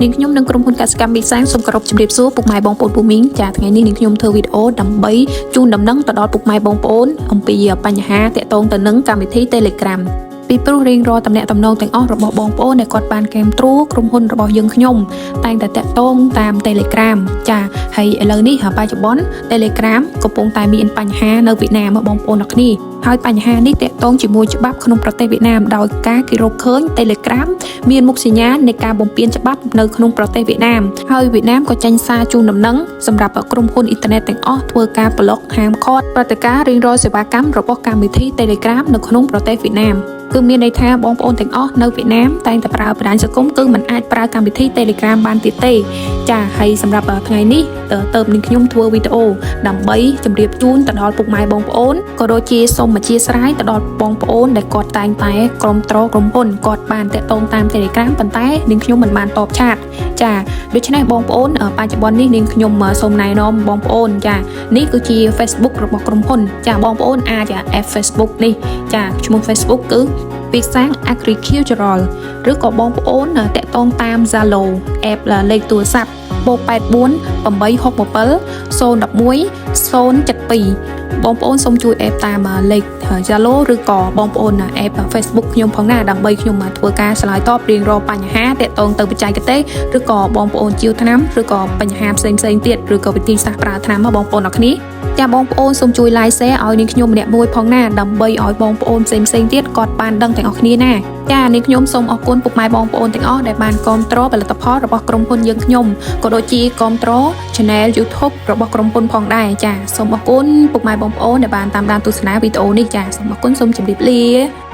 នាងខ្ញុំនឹងក្រុមហ៊ុនកសិកម្មវិសាសូមគោរពជម្រាបសួរពុកម៉ែបងប្អូនពូមីងចាថ្ងៃនេះនាងខ្ញុំធ្វើវីដេអូដើម្បីជូនដំណឹងទៅដល់ពុកម៉ែបងប្អូនអំពីបញ្ហាទាក់ទងទៅនឹងកម្មវិធី Telegram ពីព្រោះរៀងរាល់តំណែងតំណងទាំងអស់របស់បងប្អូនដែលគាត់បានកម្មទ្រូក្រុមហ៊ុនរបស់យើងខ្ញុំតែងតែតាក់ទងតាម Telegram ចាហើយឥឡូវនេះបច្ចុប្បន្ន Telegram កំពុងតែមានបញ្ហានៅវៀតណាមបងប្អូនអរគ្នាហើយបញ្ហានេះតាក់ទងជាមួយច្បាប់ក្នុងប្រទេសវៀតណាមដោយការគេរកឃើញ Telegram មានមុខសញ្ញានៃការបំពានច្បាប់នៅក្នុងប្រទេសវៀតណាមហើយវៀតណាមក៏ចេញសារជូនដំណឹងសម្រាប់ក្រុមហ៊ុនអ៊ីនធឺណិតទាំងអស់ធ្វើការប្លុកហាមឃាត់ព្រឹត្តិការណ៍រៀងរាល់សេវាកម្មរបស់កម្មវិធី Telegram នៅក្នុងប្រទេសវៀតណាមគឺមានន័យថាបងប្អូនទាំងអស់នៅវៀតណាមតែងតែប្រើបណ្ដាញសង្គមគឺមិនអាចប្រើកម្មវិធី Telegram បានទៀតទេចាហើយសម្រាប់ថ្ងៃនេះតើនាងខ្ញុំធ្វើវីដេអូដើម្បីជម្រាបជូនទៅដល់ពុកម៉ែបងប្អូនក៏ដូចជាសូមអធិស្ឋានទៅដល់បងប្អូនដែលគាត់តែងតែក្រុមហ៊ុនគាត់បានតាក់ទងតាម Telegram ប៉ុន្តែនាងខ្ញុំមិនបានតបឆាតចាដូច្នេះបងប្អូនបច្ចុប្បន្ននេះនាងខ្ញុំសូមណែនាំបងប្អូនចានេះគឺជា Facebook របស់ក្រុមហ៊ុនចាបងប្អូនអាច add Facebook នេះចាឈ្មោះ Facebook គឺវិសាង Agricultural ឬក៏បងប្អូនតាក់ទងតាម Zalo app លេខទូរស័ព្ទ+84 867 011 072បងប្អូនសូមជួយ app តាមលេខ Zalo ឬក៏បងប្អូន app Facebook ខ្ញុំផងណាដើម្បីខ្ញុំធ្វើការឆ្លើយតបរៀងរាល់បញ្ហាតាក់ទងទៅបច្ចេកទេសឬក៏បងប្អូនជាវថ្នាំឬក៏បញ្ហាផ្សេងទៀតឬក៏វិធីសាស្ត្រប្រើថ្នាំបងប្អូនអរគ្នាចាបងប្អូនសូមជួយ like share ឲ្យនាងខ្ញុំម្នាក់មួយផងណាដើម្បីឲ្យបងប្អូនផ្សេងទៀតគាត់បានដឹងទាំងអស់គ្នាណាចានាងខ្ញុំសូមអរគុណពុកម៉ែបងប្អូនទាំងអស់ដែលបានគាំទ្រផលិតផលរបស់ក្រុមហ៊ុនយើងខ្ញុំក៏ដូចជាគាំទ្រ Channel YouTube របស់ក្រុមហ៊ុនផងដែរចាសូមអរគុណពុកម៉ែបងប្អូនដែលបានតាមដានទស្សនាវីដេអូនេះចាសូមអរគុណសូមជម្រាបលា